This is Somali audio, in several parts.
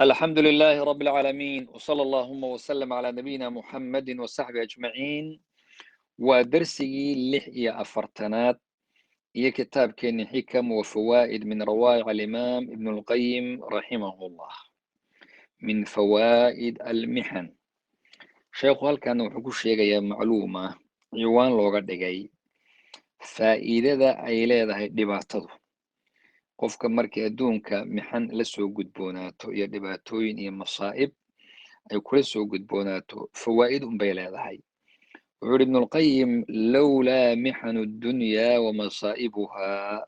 الحمد لله رب العالمين وصلى اللهم وسلم على نبينا محمد وصحبه أجمعين ودرسي لحية أفرتنات هي كتاب كان حكم وفوائد من روائع الإمام ابن القيم رحمه الله من فوائد المحن شيخ هل كان وحكوش يا معلومة ciwaan looga dhigay faa'iidada ay leedahay dhibaatadu qofka markii adduunka mixan la soo gudboonaato iyo dhibaatooyin iyo masaa'ib ay kula soo gudboonaato fawaa'id unbay leedahay wuxuu yidhi ibnulqayim lowlaa mixanu ddunyaa wamasaa'ibuhaa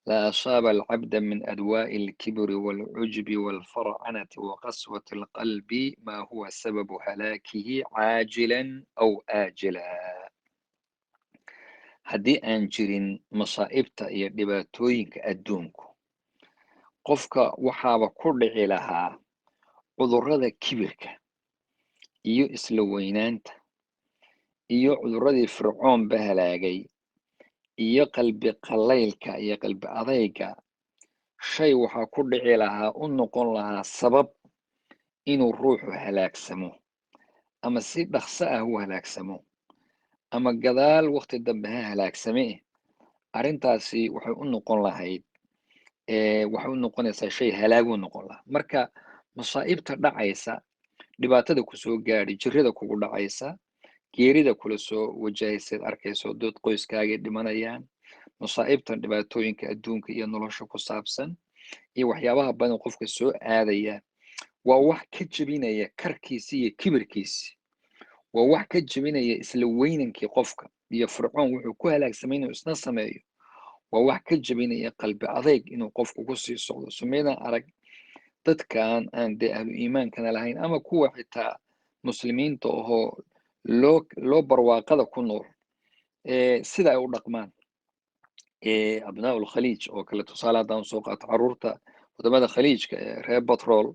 la asaaba alcabda min adwaa'i alkibri waalcujbi waalfarcanati waqaswati alqalbi maa huwa sababu halaakihi caajilan aw aajila haddii aan jirin masaa'ibta iyo dhibaatooyinka adduunku qofka waxaaba ku dhici lahaa cudurrada kibirka iyo isla weynaanta iyo cudurradii fircoonba halaagay iyo qalbi qallaylka iyo qalbi adayga shay waxaa ku dhici lahaa u noqon lahaa sabab inuu ruuxu halaagsamo ama si dhaqso ah u halaagsamo ama gadaal waqti dambe ha halaagsame arrintaasi waxay u noqon lahayd waxay u noqonaysaa shay halaaguu noqon lahaa marka masaa'ibta dhacaysa dhibaatada kusoo gaadhi jirrada kugu dhacaysa geerida kula soo wajahaysaad arkayso dad qoyskaagay dhimanayaan masaa'ibtan dhibaatooyinka adduunka iyo nolosha ku saabsan iyo waxyaabaha badan qofka soo aadaya waa wax ka jebinaya karkiisi iyo kibirkiisi waa wax ka jebinaya isla weynankii qofka iyo fircoon wuxuu ku halaagsamay inuu isna sameeyo waa wax ka jebinaya qalbi adayg inuu qofku ku sii socdo sumaydaan arag dadkan aan dee ahlu iimaankana lahayn ama kuwa xitaa muslimiinta ahoo loo barwaaqada ku nool sida ay u dhaqmaan abnaa ulkhaliij oo kale tusaale haddaan soo qaato carruurta waddamada khaliijka ee reer batrool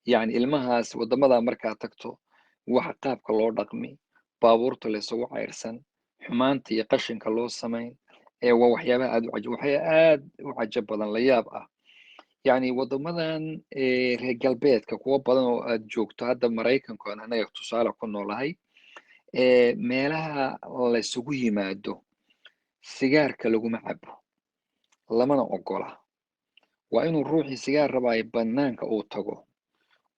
yacni ilmahaas waddamada markaa tagto waxa qaabka loo dhaqmi baabuurta laysugu cayrsan xumaanta iyo qashinka loo samayn waa waxyaabaha aad u cajab badan la yaab ah yacni waddamadan reer galbeedka kuwo badan oo aad joogto hadda maraykanku aan anaga tusaale ku noolahay meelaha laysugu yimaado sigaarka laguma cabo lamana ogola waa inuu ruuxii sigaar rabaayo bannaanka uu tago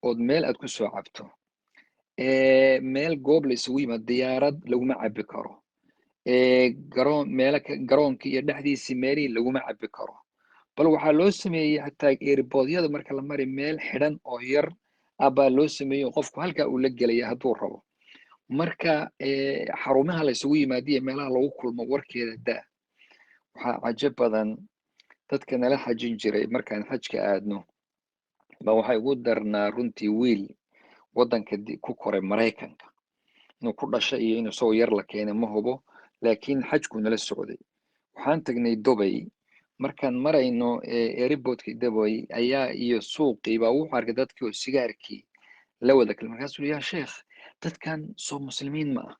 ood meel aad ku soo cabto meel goob la isugu yimaado diyaarad laguma cabi karo garoonkii iyo dhexdiisii meelihii laguma cabi karo bal waxaa loo sameeyey xataa eerboodyada marka la mari meel xidhan oo yar baa loo sameeyey qofku halkaa uu la gelaya hadduu rabo marka xarumaha la isugu yimaadiyo meelaha lagu kulmo warkeeda daa waxaa cajab badan dadka nala xajin jiray markaan xajka aadno ba waxay ugu darnaa runtii wiil waddanka ku koray maraykanka inuu ku dhashay iyo inuu isagoo yar la keenay ma hubo laakiin xajku nala socday waxaan tagnay dubay markaan marayno airportkii dubay ayaa iyo suuqii baa wuxuu arkay dadkii oo sigaarkii la wada kale markaasuu yaa sheekh dadkan soo muslimiin ma ah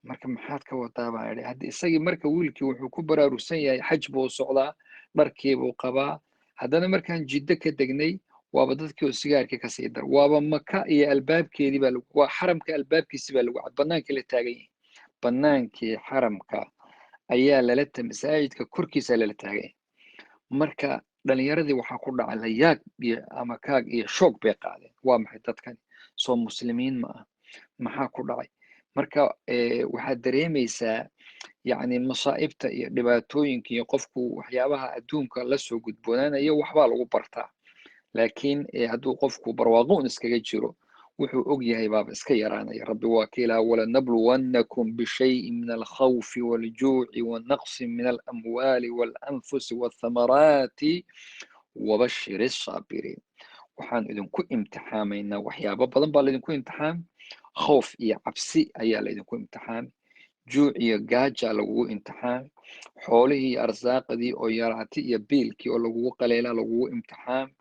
marka maxaad ka wadaa baa idhi hadda isagii marka wiilkii wuxuu ku baraarugsan yahay xaj buu socdaa dharkii buu qabaa haddana markaan jiddo ka degnay waaba dadkii oo sigaarkii kasii dar waaba maka iyo albaabkeedii baa waa xaramka albaabkiisi baa lagu cad bannaankii la taagan yahay bannaankii xaramka ayaa masaajidka korkiisa lala taagan yahay marka dhalinyaradii waxaa ku dhacay layaag iyo ama kaag iyo shoog bay qaadeen waa maxay dadkan soo muslimiin ma ah maxaa ku dhacay marka waxaad dareemaysaa yacni masaa'ibta iyo dhibaatooyinka iyo qofku waxyaabaha adduunka la soo gudboonaanayo waxbaa lagu bartaa laakiin hadduu qofku barwaaqoon iskaga jiro wuxuu og yahay baaba iska yaraanaya rabbi waa ka ilaha walanabluwannakum bishayin min alkhawfi waljuuci wanaqsin min alamwaali walanfusi walthamaraati wabashir الsaabiriin waxaan idinku imtixaamaynaa waxyaabo badan baa laydinku imtixaami khawf iyo cabsi ayaa laydinku imtixaami juuc iyo gaaja lagugu imtixaami xoolihii iyo arsaaqadii oo yaraati iyo biilkii oo lagugu qaleela lagugu imtixaami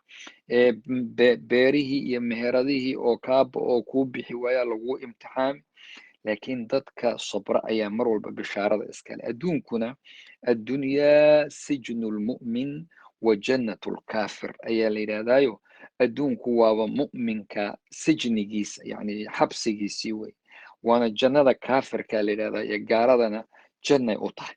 beerihii iyo meheradihii oo kaaba oo kuu bixi waayaa lagugu imtixaami laakiin dadka sabra ayaa mar walba bishaarada iskale adduunkuna addunyaa sijnu lmu'min wa jannatu lkaafir ayaa la yidhaahdaayo adduunku waaba mu'minka sijnigiisa yani xabsigiisii wey waana jannada kaafirka la yidhahdaa iyo gaaladana jannay u tahay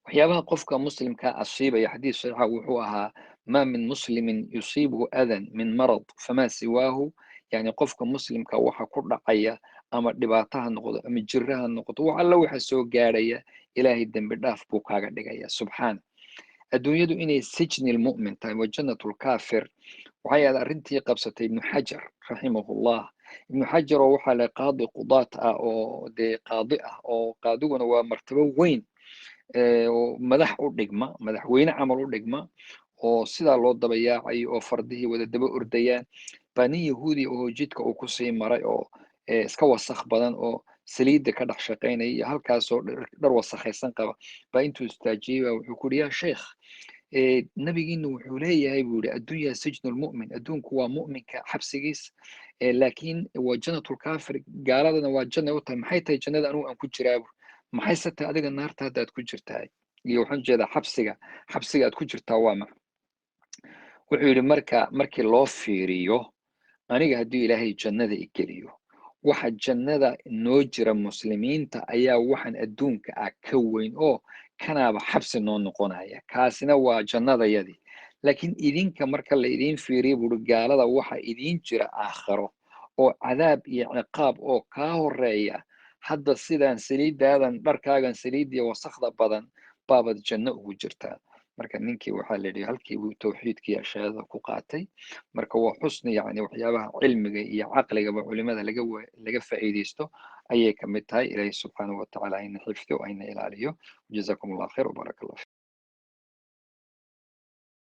waxyaabaha qofka muslimka asiibaya xadiis saxiixa wuxuu ahaa maa min muslimin yusiibuhu adan min marad famaa siwaahu yani qofka muslimka waxa ku dhacaya ama dhibaato ha noqdo ama jiro ha noqdo wax alla waxa soo gaadhaya ilaahay dembi dhaaf buu kaaga dhigaya subxaana adduunyadu inay sijni lmu'min tahay wa jannatu lkaafir waxay ahayd arrintii qabsatay ibnu xajar raximahullah ibnu xajar oo waxaa la qaadi qudaat ah oo dee qaadi ah oo qaadiguna waa martabo weyn oo madax u dhigma madaxweyne camal u dhigma oo sidaa loo dabayaacay oo fardihii wada daba ordayaan baa nin yahuudi oo jidka uu kusii maray oo iska wasakh badan oo saliidda ka dhex shaqaynaya iyo halkaasoo dhar wasakhaysan qaba baa intuu istaajiyey baa wuxuu ku yidhi yaa sheekh nabigiina wuxuu leeyahay buu yihi addunya sijnu lmu'min adduunku waa mu'minka xabsigiis laakiin waa jannatulkaafir gaaladana waa janna u tahay maxay tahay jannada anugu aan ku jiraabu maxay se tahay adiga naarta haddaad ku jirtaa iyo waxaan jeedaa xabsiga aad ku jirtaa waa maxa wuxuu yidhi markii loo fiiriyo aniga haddii ilaahay jannada i geliyo waxa jannada noo jira muslimiinta ayaa waxaan adduunka ah ka weyn oo kanaaba xabsi noo noqonaya kaasina waa jannadayadii laakiin idinka marka la idiin fiiriyo buuri gaalada waxa idiin jira aakhiro oo cadaab iyo ciqaab oo kaa horeeya hadda sidaan saliidaadan dharkaagan saliidiya wasakhda badan baabad janno ugu jirtaa marka ninkii waxaa la yidhi halkii buu tawxiidkii ashaadada ku qaatay marka waa xusni yani waxyaabaha cilmiga iyo caqligaba culimada laga faa'iidaysto ayay ka mid tahay ilaahay subxaanahu watacaala ayna xifdiyo ayna ilaaliyo jazakum allah khayr wabaaraka allah